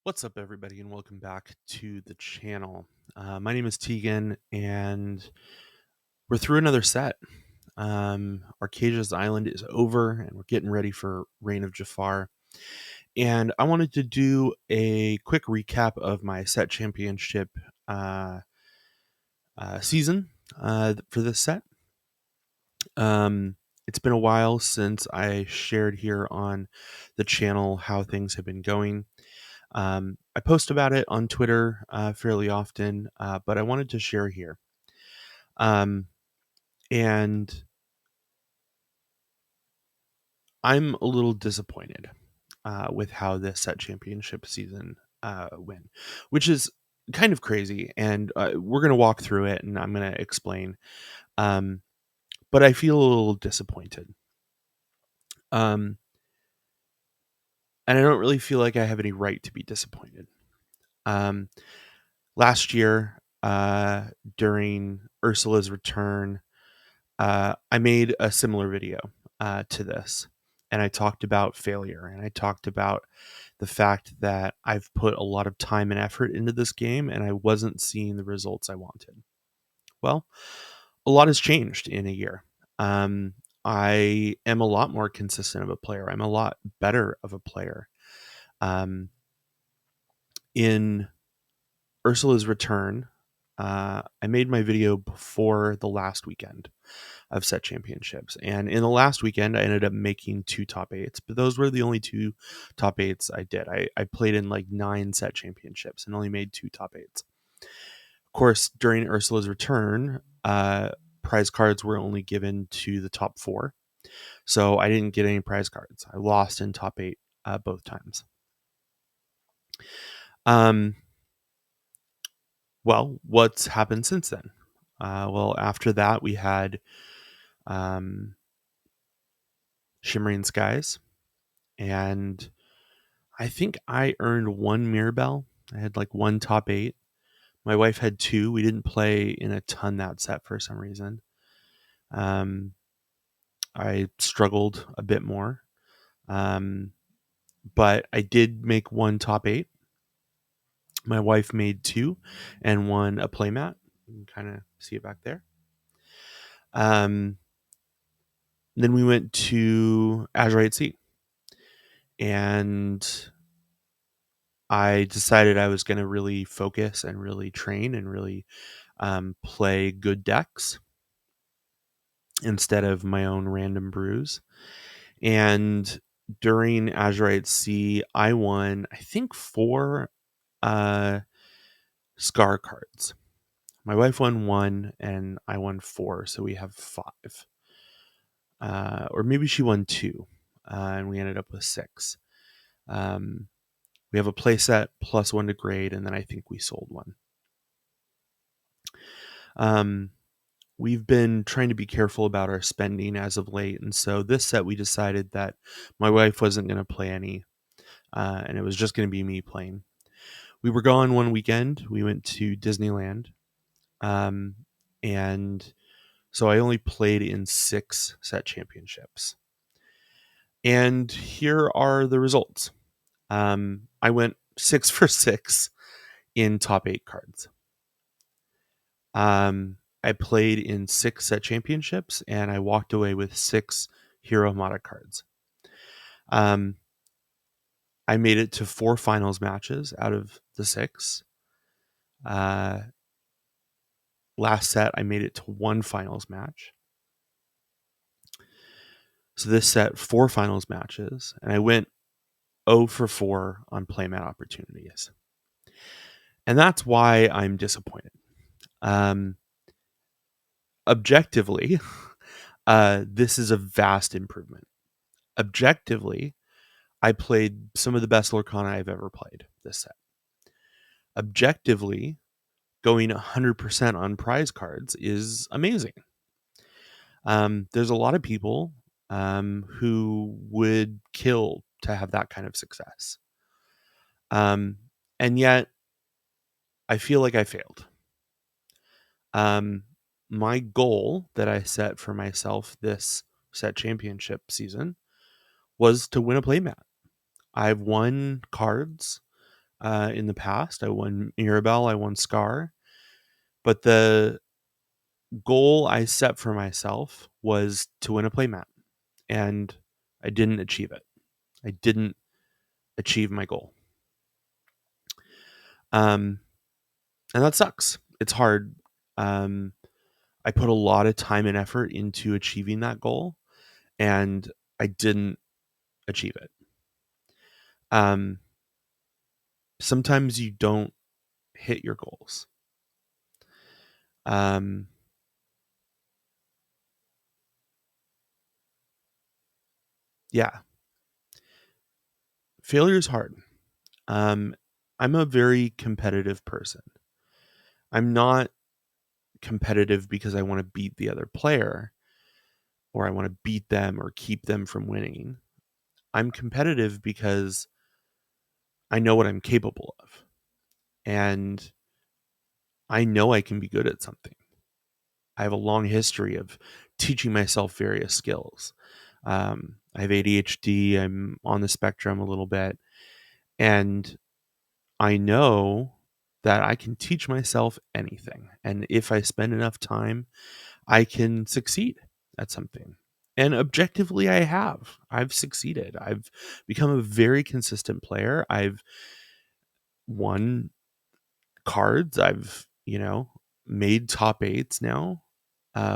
What's up, everybody, and welcome back to the channel. My name is Tegan, and we're through another set. Archazia's Island is over, and we're getting ready for Reign of Jafar. And I wanted to do a quick recap of my set championship uh, season for this set. It's been a while since I shared here on the channel how things have been going. I post about it on Twitter fairly often, but I wanted to share here. And I'm a little disappointed with how this set championship season went, which is kind of crazy. And we're going to walk through it and I'm going to explain. But I feel a little disappointed. And I don't really feel like I have any right to be disappointed. Last year, during Ursula's return, I made a similar video to this, and I talked about failure, and I talked about the fact that I've put a lot of time and effort into this game, and I wasn't seeing the results I wanted. Well, a lot has changed in a year. I am a lot more consistent of a player. I'm a lot better of a player. In Ursula's return, I made my video before the last weekend of set championships. And in the last weekend, I ended up making 2 top 8s, but those were the only 2 top 8s I did. I played in like 9 set championships and only made 2 top 8s. Of course, during Ursula's return, prize cards were only given to the top 4. So I didn't get any prize cards. I lost in top 8 both times. Well, what's happened since then? Well, after that, we had Shimmering Skies, and I think I earned 1 Mirabelle. I had like 1 top 8. My wife had 2. We didn't play in a ton that set for some reason. I struggled a bit more, but I did make 1 top 8. My wife made 2 and won a playmat. You can kind of see it back there. Then we went to Azurite Sea, and I decided I was going to really focus and really train and really play good decks instead of my own random brews. And during Azurite Sea, I won, I think, 4 Scar cards. My wife won 1 and I won 4, so we have 5. Or maybe she won 2, and we ended up with 6. We have a playset plus 1 to grade, and then I think we sold 1. We've been trying to be careful about our spending as of late, and so this set we decided that my wife wasn't going to play any, and it was just going to be me playing. We were gone one weekend. We went to Disneyland, and so I only played in 6 set championships. And here are the results. I went 6 for 6 in top 8 cards. I played in 6 set championships, and I walked away with 6 Hero Mata cards. I made it to 4 finals matches out of the 6. Last set, I made it to 1 finals match. So this set, 4 finals matches, and I went 0 for 4 on playmat opportunities. And that's why I'm disappointed. Objectively, this is a vast improvement. Objectively, I played some of the best Lorcana I've ever played this set. Objectively, going 100% on prize cards is amazing. There's a lot of people who would kill to have that kind of success. And yet, I feel like I failed. My goal that I set for myself this set championship season was to win a playmat. I've won cards in the past. I won Mirabelle, I won Scar, but the goal I set for myself was to win a playmat, and I didn't achieve it. I didn't achieve my goal. And that sucks. It's hard. Um, I put a lot of time and effort into achieving that goal, and I didn't achieve it. Sometimes you don't hit your goals. Um, yeah, failure is hard. I'm a very competitive person. I'm not competitive because I want to beat the other player or I want to beat them or keep them from winning. I'm competitive because I know what I'm capable of and I know I can be good at something. I have a long history of teaching myself various skills. I have ADHD, I'm on the spectrum a little bit, and I know that I can teach myself anything. And if I spend enough time, I can succeed at something. And objectively, I have. I've succeeded. I've become a very consistent player. I've won cards. I've, made top eights now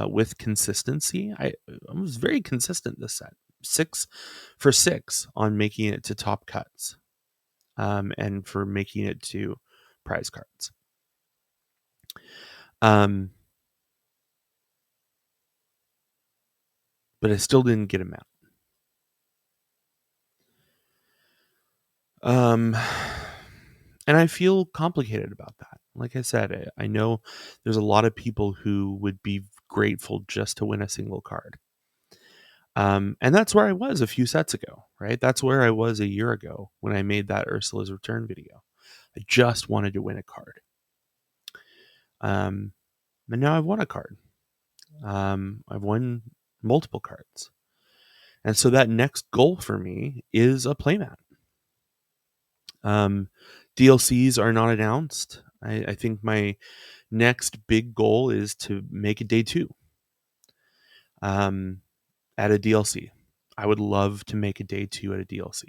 with consistency. I was very consistent this set. 6 for 6 on making it to top cuts and for making it to prize cards. But I still didn't get him out. And I feel complicated about that. Like I said, I know there's a lot of people who would be grateful just to win a single card. And that's where I was a few sets ago, right? That's where I was a year ago when I made that Ursula's Return video. I just wanted to win a card. And now I've won a card. I've won multiple cards. And so that next goal for me is a playmat. DLCs are not announced. I think my next big goal is to make a day 2 at a DLC. I would love to make a day 2 at a DLC.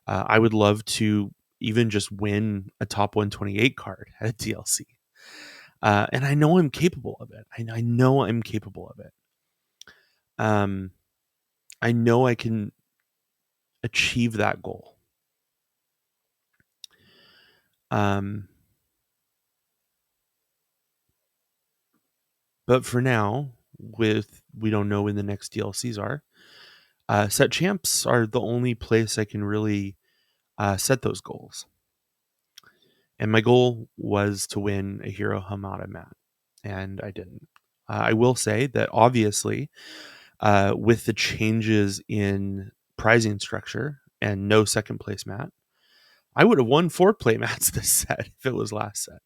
I would love to even just win a top 128 card at a DLC. And I know I'm capable of it. I know I'm capable of it. I know I can achieve that goal. But for now, we don't know when the next DLCs are. Set champs are the only place I can really set those goals. And my goal was to win a Hero Hamada mat, and I didn't. I will say that obviously, with the changes in prizing structure and no second place mat, I would have won 4 play mats this set if it was last set.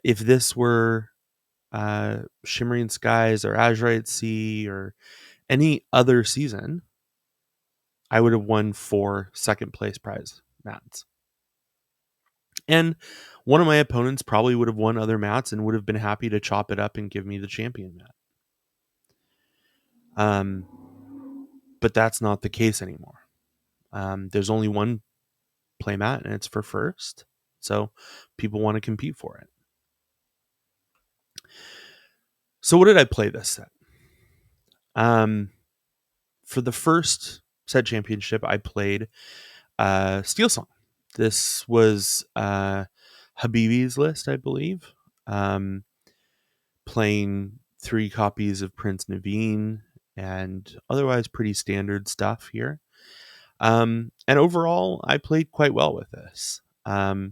If this were Shimmering Skies or Azurite Sea or any other season, I would have won 4 second place prize mats. And one of my opponents probably would have won other mats and would have been happy to chop it up and give me the champion mat. But that's not the case anymore. There's only one playmat and it's for first. So people want to compete for it. So what did I play this set? For the first set championship, I played Steel Song. This was Habibi's list, I believe. Playing 3 copies of Prince Naveen and otherwise pretty standard stuff here. And overall, I played quite well with this. My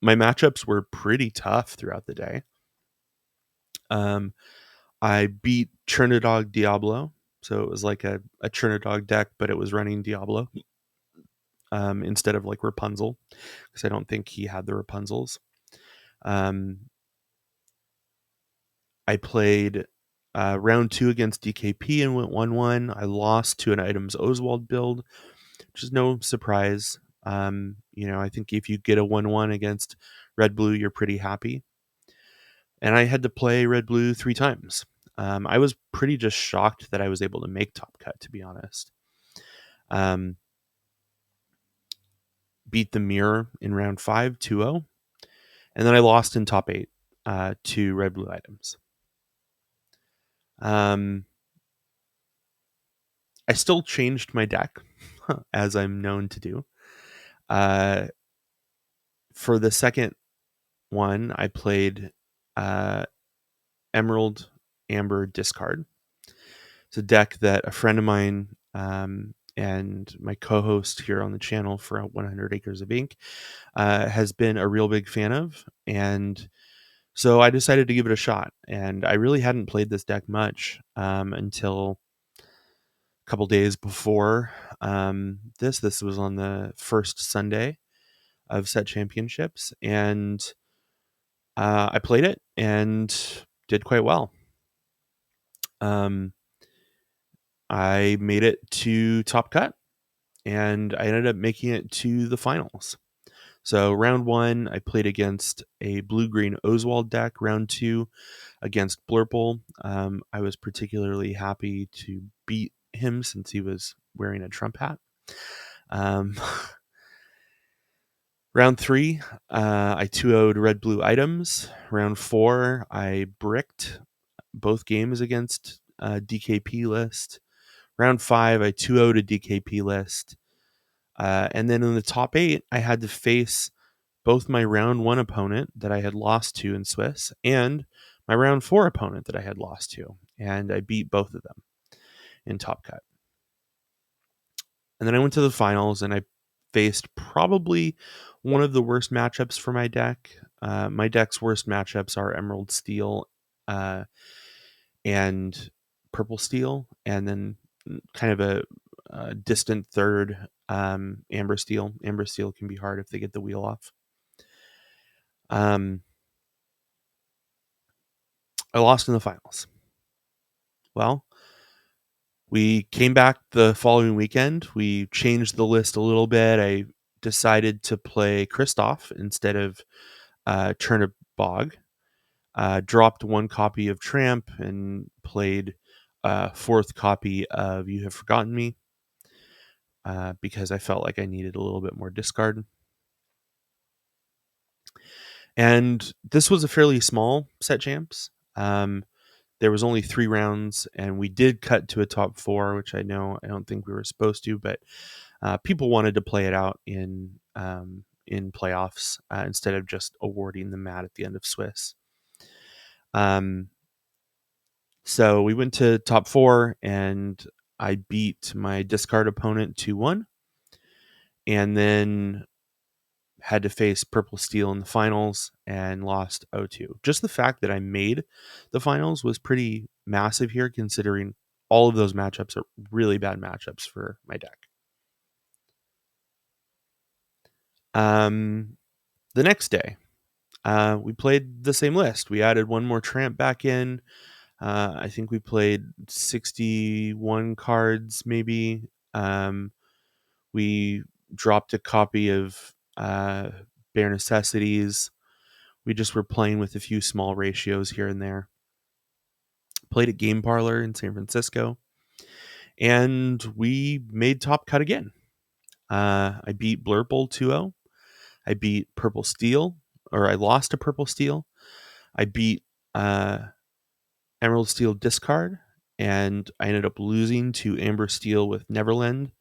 matchups were pretty tough throughout the day. I beat Chernodog Diablo, so it was like a Chernodog deck, but it was running Diablo instead of like Rapunzel, because I don't think he had the Rapunzels. I played round 2 against DKP and went 1-1. I lost to an Items Oswald build, which is no surprise. I think if you get a 1-1 against red blue, you're pretty happy. And I had to play red blue 3 times. I was pretty just shocked that I was able to make top cut, to be honest. Beat the mirror in round 5, 2-0. And then I lost in top 8 to red blue items. I still changed my deck, as I'm known to do. For the second one, I played Emerald Amber Discard. It's a deck that a friend of mine and my co-host here on the channel for 100 Acres of Ink has been a real big fan of. And so I decided to give it a shot. And I really hadn't played this deck much until a couple days before this. This was on the first Sunday of set championships. And I played it and did quite well. I made it to top cut and I ended up making it to the finals. So round 1, I played against a blue-green Oswald deck. Round 2, against Blurple. I was particularly happy to beat him since he was wearing a Trump hat. Round 3, I 2-0'd red-blue items. Round 4, I bricked both games against DKP list. Round 5, I 2-0'd a DKP list. And then in the top 8, I had to face both my round 1 opponent that I had lost to in Swiss and my round 4 opponent that I had lost to. And I beat both of them in top cut. And then I went to the finals and I faced probably one of the worst matchups for my deck. My deck's worst matchups are Emerald Steel and Purple Steel, and then kind of a distant third, Amber Steel. Amber Steel can be hard if they get the wheel off. I lost in the finals. Well, we came back the following weekend. We changed the list a little bit. I decided to play Kristoff instead of Turnip Bog. Dropped 1 copy of Tramp and played a 4th copy of You Have Forgotten Me because I felt like I needed a little bit more discard. And this was a fairly small set champs. There was only 3 rounds, and we did cut to a top 4, which I don't think we were supposed to, but people wanted to play it out in playoffs instead of just awarding the mat at the end of Swiss. So we went to top 4, and I beat my discard opponent 2-1, and then had to face Purple Steel in the finals and lost 0-2. Just the fact that I made the finals was pretty massive here, considering all of those matchups are really bad matchups for my deck. The next day, we played the same list. We added 1 more Tramp back in. I think we played 61 cards, maybe. We dropped a copy of Bare Necessities. We just were playing with a few small ratios here and there. Played at Game Parlor in San Francisco. And we made top cut again. I beat Blurple 2-0. I beat Purple Steel, or I lost to Purple Steel. I beat Emerald Steel Discard, and I ended up losing to Amber Steel with Neverland.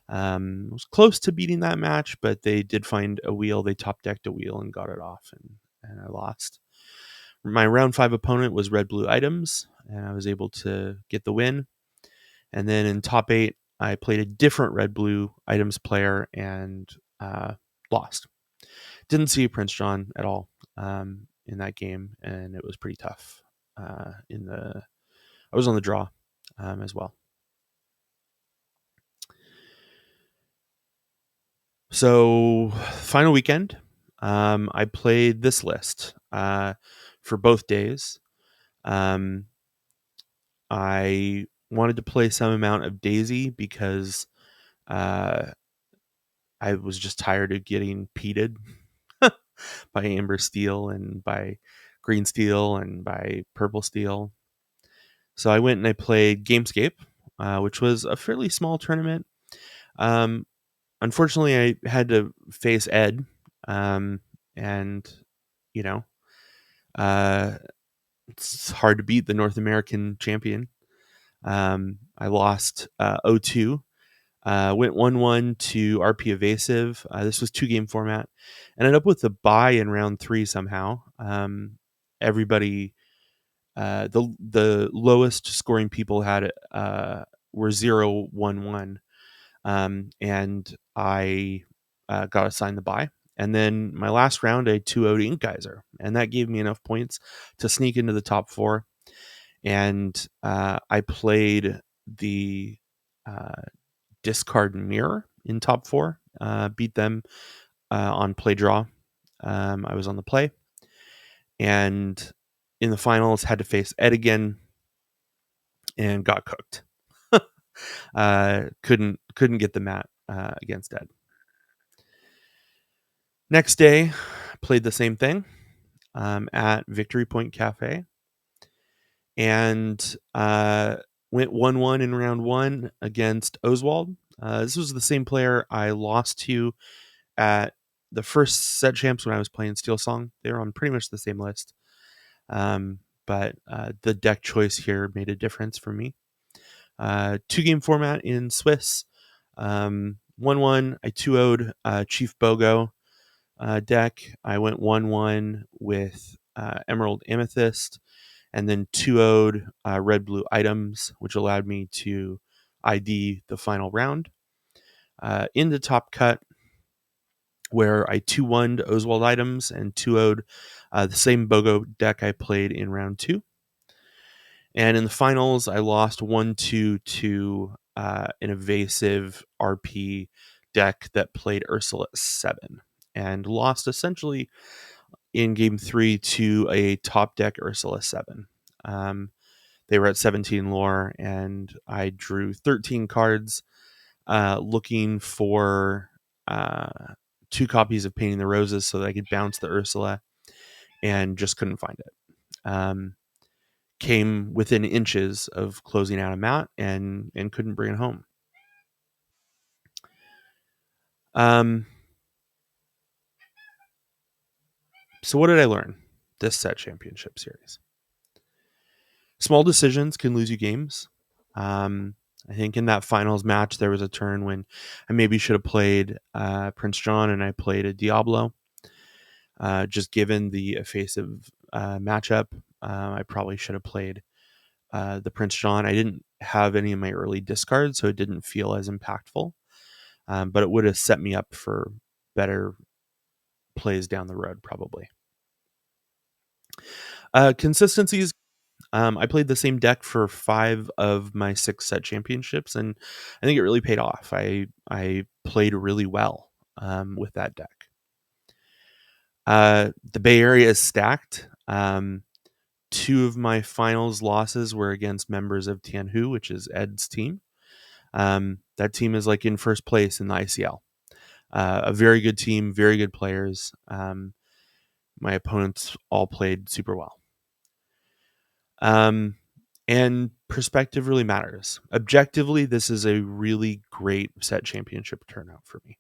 It was close to beating that match, but they did find a wheel. They top decked a wheel and got it off, and I lost. My round 5 opponent was Red Blue Items, and I was able to get the win. And then in top 8, I played a different Red Blue Items player and lost. Didn't see Prince John at all in that game, and it was pretty tough. I was on the draw as well. So final weekend, I played this list for both days. I wanted to play some amount of Daisy because I I was just tired of getting peated by amber steel and by green steel and by purple steel. So I went and I played Gamescape, which was a fairly small tournament. Um, Unfortunately, I had to face Ed, and you know, uh, it's hard to beat the North American champion. I lost 0-2. Went 1-1 to RP Evasive. This was 2-game format. Ended up with a bye in round 3 somehow. Everybody, the lowest scoring people had were 0-1-1, and I got assigned the bye. And then my last round, I 2-0'd Ink Geyser, and that gave me enough points to sneak into the top 4. And I played the discard mirror in top 4, beat them on play draw. I was on the play, and in the finals had to face Ed again and got cooked. Couldn't get the mat against Ed. Next day, played the same thing at Victory Point Cafe, and went 1-1 in round 1 against Oswald. This was the same player I lost to at the first set champs when I was playing Steel Song. They were on pretty much the same list. But the deck choice here made a difference for me. 2-game format in Swiss. 1-1, I 2-0'd Chief Bogo deck. I went 1-1 with Emerald Amethyst, and then 2-0'd Red Blue Items, which allowed me to ID the final round. In the top cut, where I 2-1'd Oswald Items and 2-0'd the same Bogo deck I played in round 2. And in the finals, I lost 1-2 to an evasive RP deck that played Ursula 7, and lost essentially in game 3 to a top deck Ursula 7. They were at 17 lore, and I drew 13 cards looking for 2 copies of Painting the Roses so that I could bounce the Ursula, and just couldn't find it. Came within inches of closing out a mat and couldn't bring it home. So what did I learn this set championship series? Small decisions can lose you games. I think in that finals match, there was a turn when I maybe should have played Prince John, and I played a Diablo. Just given the evasive matchup, I probably should have played the Prince John. I didn't have any of my early discards, so it didn't feel as impactful. But it would have set me up for better plays down the road, probably. Consistencies. I played the same deck for 5 of my 6 set championships, and I think it really paid off. I played really well with that deck. The Bay Area is stacked. 2 of my finals losses were against members of Tianhu, which is Ed's team. That team is like in first place in the ICL. A very good team, very good players. My opponents all played super well. And perspective really matters. Objectively, this is a really great set championship turnout for me.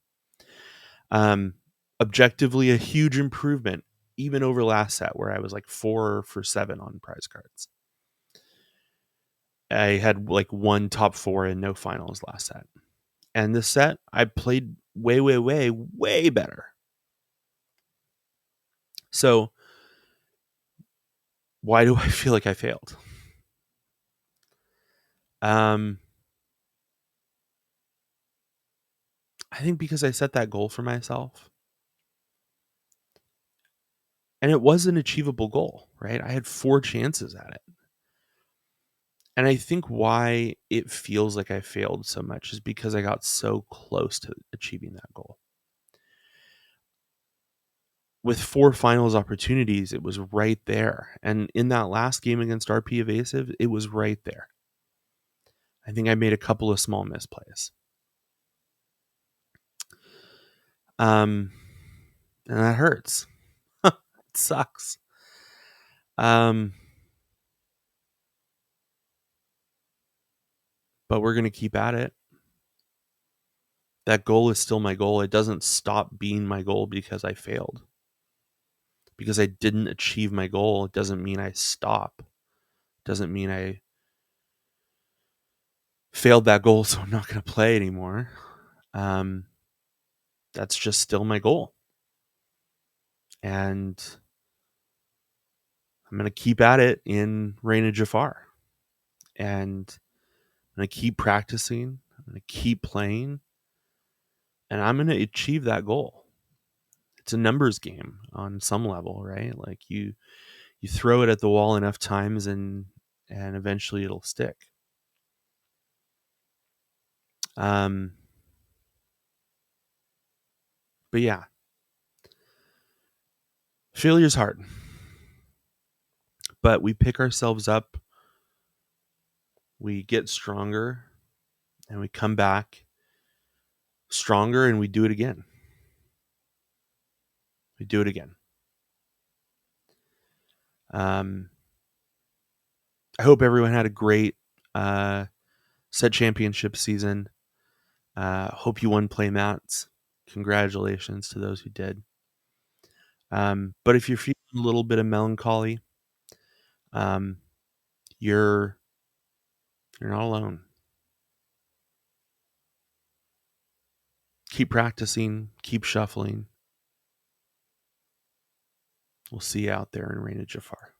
Objectively, a huge improvement, even over last set where I was like 4 for 7 on prize cards. I had like 1 top 4 and no finals last set. And this set, I played way better. So why do I feel like I failed? I think because I set that goal for myself. And it was an achievable goal, right? I had 4 chances at it. And I think why it feels like I failed so much is because I got so close to achieving that goal. With 4 finals opportunities, it was right there. And in that last game against RP Evasive, it was right there. I think I made a couple of small misplays. And that hurts. It sucks. But we're going to keep at it. That goal is still my goal. It doesn't stop being my goal because I failed. Because I didn't achieve my goal, it doesn't mean I stop. It doesn't mean I failed that goal, so I'm not going to play anymore. That's just still my goal. And I'm going to keep at it in Reign of Jafar. And I'm going to keep practicing. I'm going to keep playing. And I'm going to achieve that goal. It's a numbers game on some level, right? Like you throw it at the wall enough times and eventually it'll stick. But yeah, failure's hard, but we pick ourselves up, we get stronger, and we come back stronger, and we do it again. We do it again. I hope everyone had a great set championship season. Hope you won playmats. Congratulations to those who did. But if you're feeling a little bit of melancholy, you're not alone. Keep practicing, keep shuffling. We'll see you out there in Reign of Jafar.